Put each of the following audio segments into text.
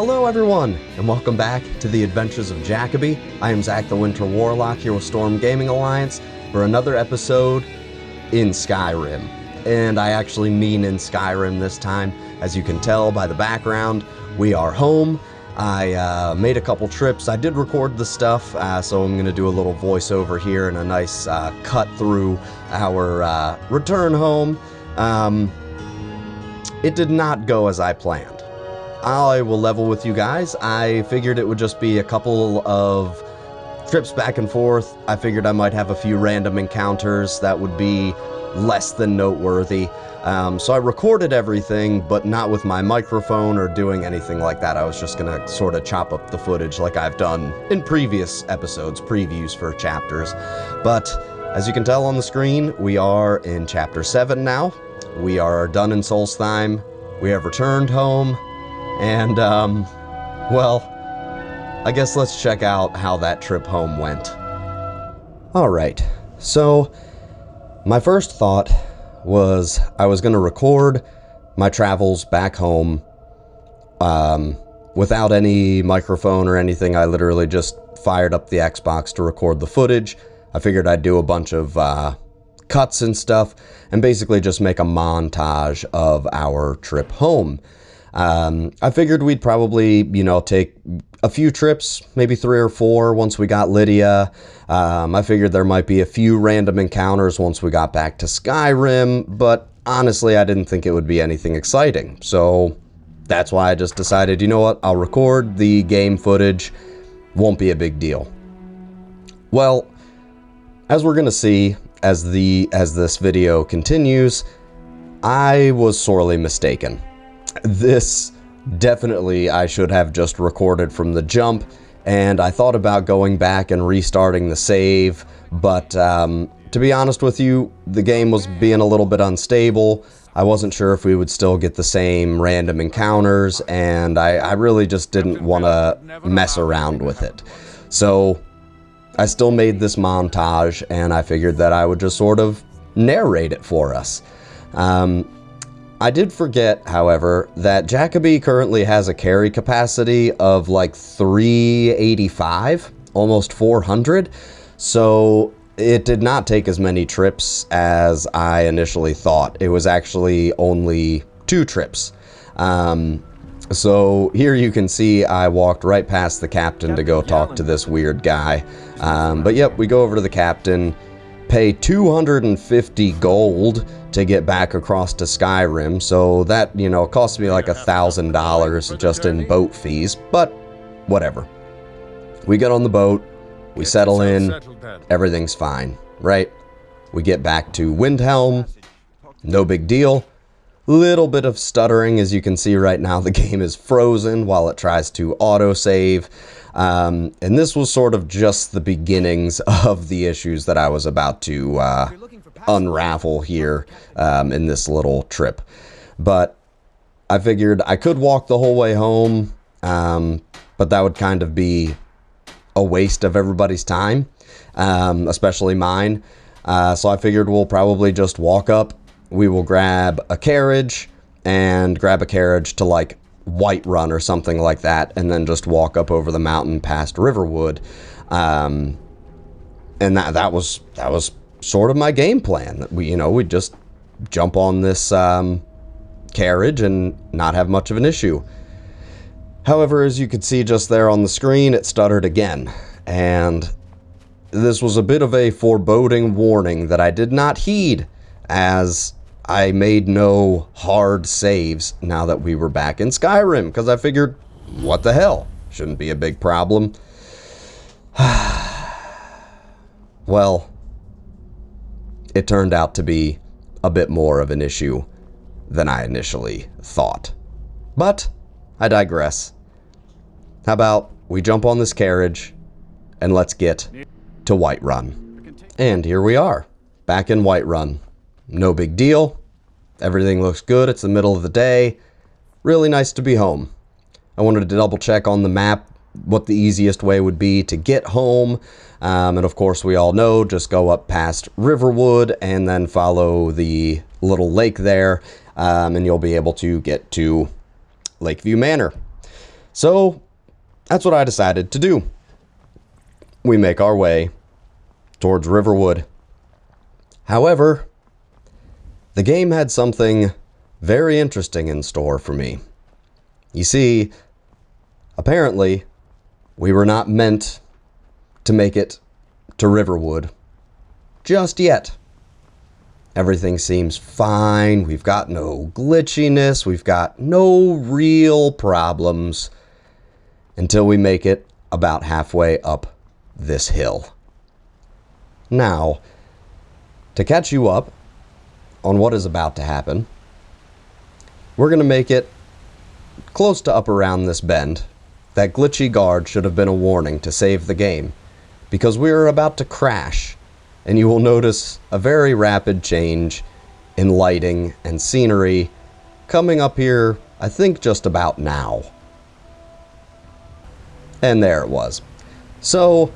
Hello everyone, and welcome back to the Adventures of Jacoby. I am Zach the Winter Warlock here with Storm Gaming Alliance for another episode in Skyrim. And I actually mean in Skyrim this time. As you can tell by the background, we are home. I made a couple trips. I did record the stuff, so I'm going to do a little voiceover here and a nice cut through our return home. It did not go as I planned. I will level with you guys. I figured it would just be a couple of trips back and forth. I figured I might have a few random encounters that would be less than noteworthy. So I recorded everything, but not with my microphone or doing anything like that. I was just gonna sort of chop up the footage like I've done in previous episodes, previews for chapters. But as you can tell on the screen, we are in Chapter 7 now. We are done in Solstheim. We have returned home. And, well, I guess let's check out how that trip home went. Alright, so my first thought was I was going to record my travels back home without any microphone or anything. I literally just fired up the Xbox to record the footage. I figured I'd do a bunch of cuts and stuff and basically just make a montage of our trip home. I figured we'd probably, take a few trips, maybe 3 or 4 once we got Lydia. I figured there might be a few random encounters once we got back to Skyrim, but honestly, I didn't think it would be anything exciting. So that's why I just decided, you know what, I'll record the game footage. Won't be a big deal. Well, as we're going to see as this video continues, I was sorely mistaken. This definitely I should have just recorded from the jump, and I thought about going back and restarting the save, but to be honest with you, the game was being a little bit unstable. I wasn't sure if we would still get the same random encounters, and I really just didn't want to mess around with it. So I still made this montage, and I figured that I would just sort of narrate it for us. I did forget, however, that Jacoby currently has a carry capacity of like 385, almost 400, so it did not take as many trips as I initially thought. It was actually only 2 trips. So here you can see I walked right past the captain to go talk to this weird guy. But yep, we go over to the captain, pay 250 gold to get back across to Skyrim, so that, cost me like $1,000 just in boat fees, but whatever. We get on the boat, we settle in, everything's fine, right? We get back to Windhelm, no big deal. Little bit of stuttering, as you can see right now, the game is frozen while it tries to autosave. And this was sort of just the beginnings of the issues that I was about to unravel here in this little trip. But I figured I could walk the whole way home, but that would kind of be a waste of everybody's time, especially mine. So I figured we'll probably just walk up. We will grab a carriage to like Whiterun or something like that, and then just walk up over the mountain past Riverwood. And that was sort of my game plan. That we'd just jump on this carriage and not have much of an issue. However, as you could see just there on the screen, it stuttered again, and this was a bit of a foreboding warning that I did not heed, as I made no hard saves now that we were back in Skyrim, because I figured, what the hell, shouldn't be a big problem. Well, it turned out to be a bit more of an issue than I initially thought. But I digress. How about we jump on this carriage and let's get to Whiterun. And here we are, back in Whiterun. No big deal. Everything looks good. It's the middle of the day. Really nice to be home. I wanted to double check on the map what the easiest way would be to get home. And of course, we all know, just go up past Riverwood and then follow the little lake there, and you'll be able to get to Lakeview Manor. So that's what I decided to do. We make our way towards Riverwood. However, the game had something very interesting in store for me. You see, apparently, we were not meant to make it to Riverwood just yet. Everything seems fine. We've got no glitchiness. We've got no real problems until we make it about halfway up this hill. Now, to catch you up on what is about to happen, we're going to make it close to up around this bend. That glitchy guard should have been a warning to save the game, because we are about to crash, and you will notice a very rapid change in lighting and scenery coming up here, I think just about now. And there it was. So,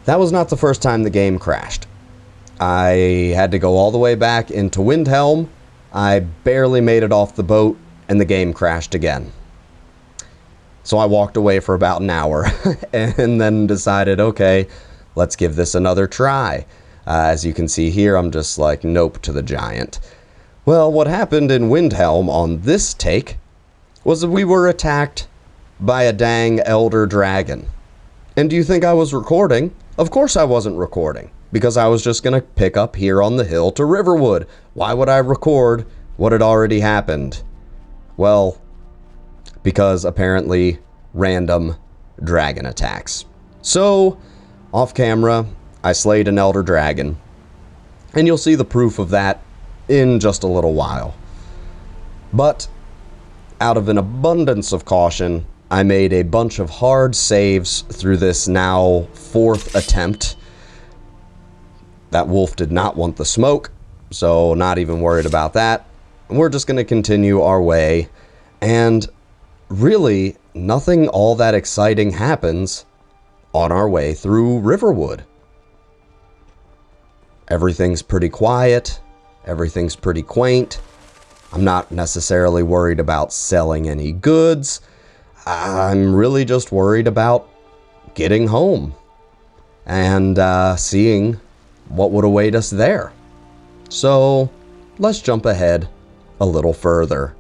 that was not the first time the game crashed. I had to go all the way back into Windhelm. I barely made it off the boat, and the game crashed again. So I walked away for about an hour, and then decided, okay, let's give this another try. As you can see here, I'm just like, nope to the giant. Well, what happened in Windhelm on this take was that we were attacked by a dang elder dragon. And do you think I was recording? Of course I wasn't recording, because I was just going to pick up here on the hill to Riverwood. Why would I record what had already happened? Well, because apparently random dragon attacks. So, off camera, I slayed an elder dragon, and you'll see the proof of that in just a little while. But, out of an abundance of caution, I made a bunch of hard saves through this now 4th attempt. That wolf did not want the smoke, so not even worried about that. We're just going to continue our way, and really, nothing all that exciting happens on our way through Riverwood. Everything's pretty quiet. Everything's pretty quaint. I'm not necessarily worried about selling any goods. I'm really just worried about getting home and seeing what would await us there. So, let's jump ahead a little further.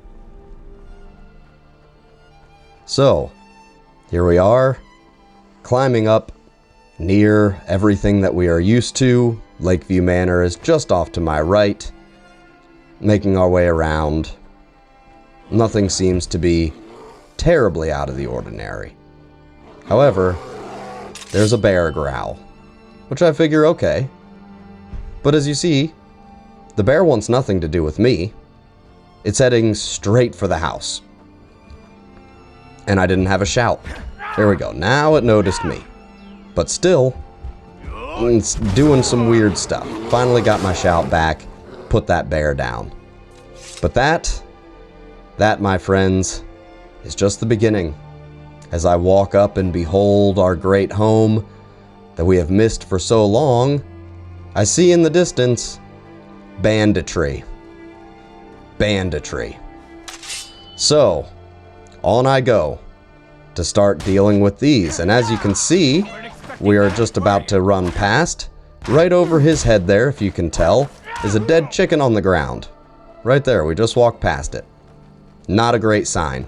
So, here we are, climbing up near everything that we are used to. Lakeview Manor is just off to my right, making our way around. Nothing seems to be terribly out of the ordinary. However, there's a bear growl, which I figure, okay. But as you see, the bear wants nothing to do with me. It's heading straight for the house. And I didn't have a shout. There we go. Now it noticed me. But still, it's doing some weird stuff. Finally got my shout back, put that bear down. But that, my friends, is just the beginning. As I walk up and behold our great home that we have missed for so long, I see in the distance banditry. Banditry. So, on I go to start dealing with these. And as you can see, we are just about to run past. Right over his head there, if you can tell, is a dead chicken on the ground. Right there, we just walked past it. Not a great sign.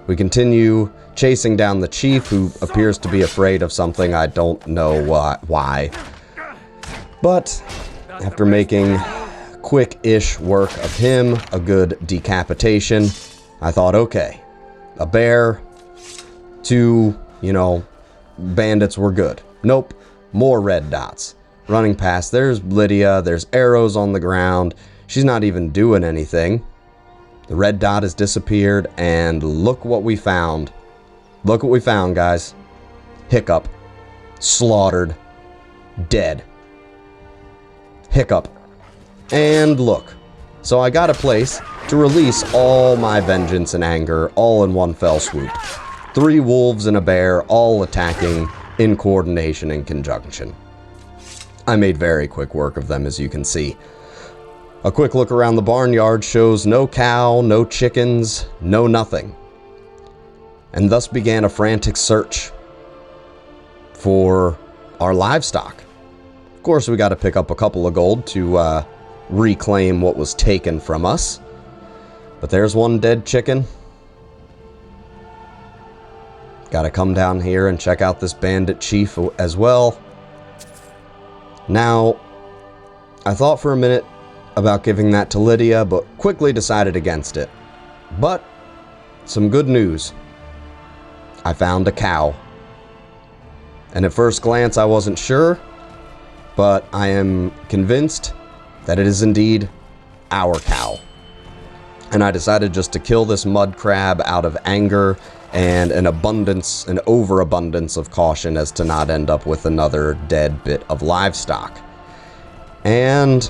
We continue chasing down the chief, who appears to be afraid of something. I don't know why. But after making quick-ish work of him, a good decapitation, I thought, okay, a bear, 2, bandits were good. Nope, more red dots. Running past, there's Lydia, there's arrows on the ground. She's not even doing anything. The red dot has disappeared, and look what we found. Look what we found, guys. Hiccup. Slaughtered. Dead. Hiccup. And look. So I got a place to release all my vengeance and anger all in one fell swoop. 3 wolves and a bear all attacking in coordination and conjunction. I made very quick work of them, as you can see. A quick look around the barnyard shows no cow, no chickens, no nothing. and thus began a frantic search for our livestock. Of course, we got to pick up a couple of gold to reclaim what was taken from us. But there's one dead chicken. Got to come down here and check out this bandit chief as well. Now, I thought for a minute about giving that to Lydia, but quickly decided against it. But some good news. I found a cow. And at first glance, I wasn't sure, but I am convinced that it is indeed our cow. And I decided just to kill this mud crab out of anger and an overabundance of caution as to not end up with another dead bit of livestock. And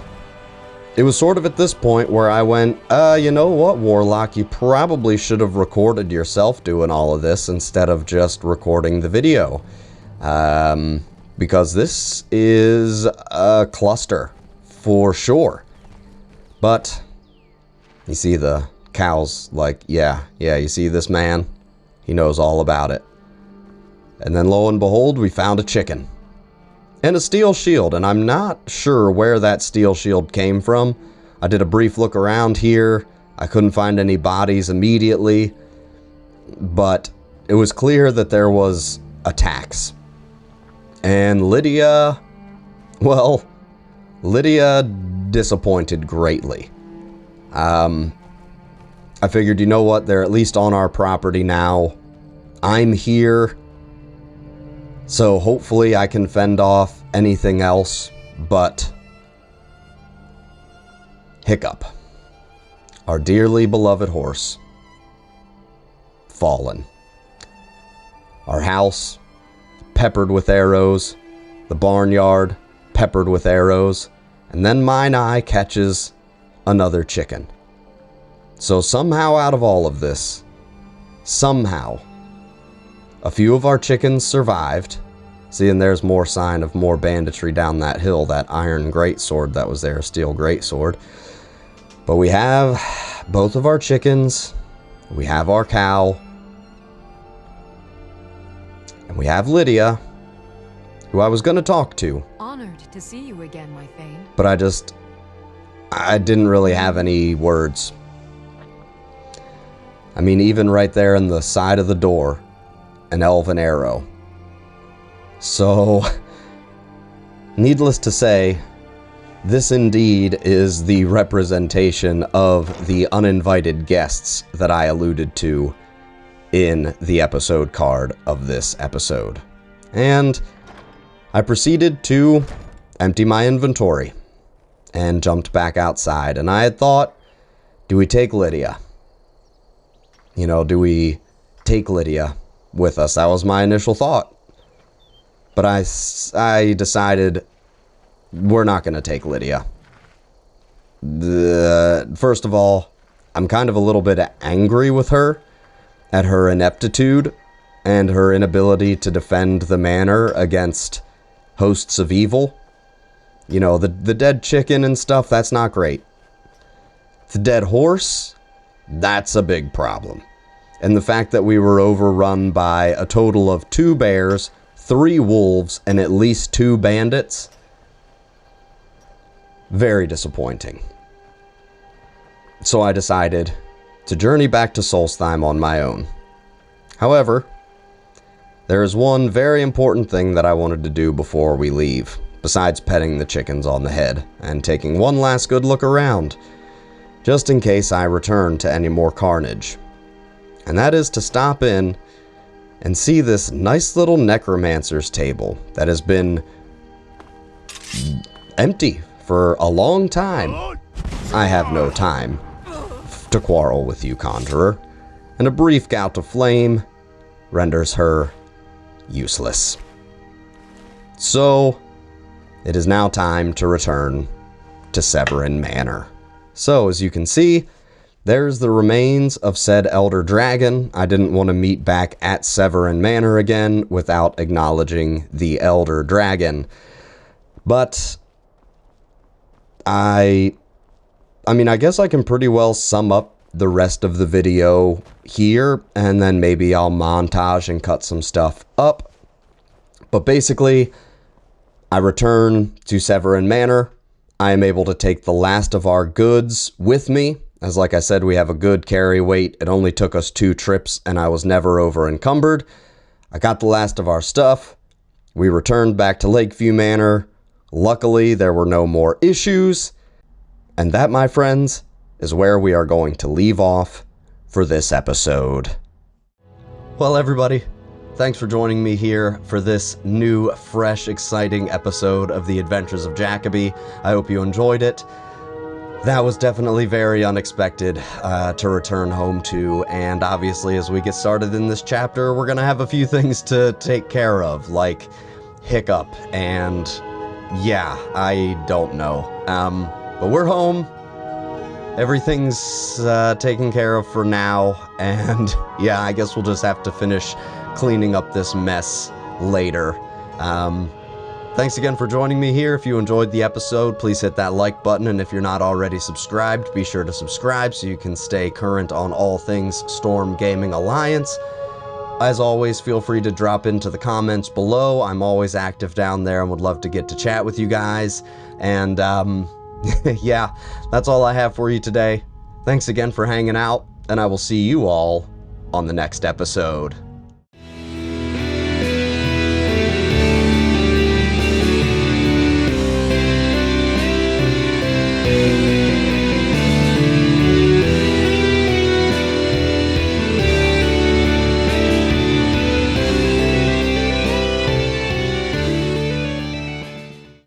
it was sort of at this point where I went, you know what, Warlock, you probably should have recorded yourself doing all of this instead of just recording the video. Because this is a cluster for sure. But you see the cows like, yeah, you see this man? He knows all about it. And then lo and behold, we found a chicken. And a steel shield, and I'm not sure where that steel shield came from. I did a brief look around here. I couldn't find any bodies immediately. But it was clear that there was attacks. And Lydia, well, Lydia disappointed greatly. I figured, you know what, they're at least on our property now. I'm here, so hopefully I can fend off anything else, but Hiccup, our dearly beloved horse, fallen. Our house, peppered with arrows, the barnyard, peppered with arrows, and then mine eye catches another chicken. So somehow out of all of this, somehow, a few of our chickens survived. See, and there's more sign of more banditry down that hill, that iron greatsword that was there, steel greatsword. But we have both of our chickens, we have our cow, and we have Lydia, who I was going to talk to. Honored to see you again, my Thane. But I didn't really have any words. I mean, even right there in the side of the door, an elven arrow. So, needless to say, this indeed is the representation of the uninvited guests that I alluded to in the episode card of this episode. And I proceeded to empty my inventory and jumped back outside. And I had thought, do we take Lydia? You know, do we take Lydia with us? That was my initial thought. But I decided we're not going to take Lydia. First of all, I'm kind of a little bit angry with her at her ineptitude and her inability to defend the manor against hosts of evil. You know, the dead chicken and stuff, that's not great. The dead horse, that's a big problem. And the fact that we were overrun by a total of 2 bears, 3 wolves, and at least 2 bandits, very disappointing. So I decided to journey back to Solstheim on my own. However, there is one very important thing that I wanted to do before we leave, besides petting the chickens on the head and taking one last good look around, just in case I return to any more carnage. And that is to stop in and see this nice little necromancer's table that has been empty for a long time. I have no time to quarrel with you, conjurer, and a brief gout of flame renders her useless. So, it is now time to return to Severin Manor. So, as you can see, there's the remains of said elder dragon. I didn't want to meet back at Severin Manor again without acknowledging the elder dragon. But I mean, I guess I can pretty well sum up the rest of the video here, and then maybe I'll montage and cut some stuff up. But basically, I return to Severin Manor. I am able to take the last of our goods with me. As like I said, we have a good carry weight. It only took us 2 trips, and I was never over encumbered. I got the last of our stuff. We returned back to Lakeview Manor. Luckily, there were no more issues. And that, my friends, is where we are going to leave off for this episode. Well, everybody, thanks for joining me here for this new, fresh, exciting episode of The Adventures of Jacoby. I hope you enjoyed it. That was definitely very unexpected to return home to, and obviously as we get started in this chapter, we're gonna have a few things to take care of, like Hiccup, and yeah, I don't know. But we're home. Everything's taken care of for now, and yeah, I guess we'll just have to finish cleaning up this mess later. Thanks again for joining me here. If you enjoyed the episode, please hit that like button, and if you're not already subscribed, be sure to subscribe so you can stay current on all things Storm Gaming Alliance. As always, feel free to drop into the comments below. I'm always active down there and would love to get to chat with you guys. And yeah, that's all I have for you today. Thanks again for hanging out, and I will see you all on the next episode.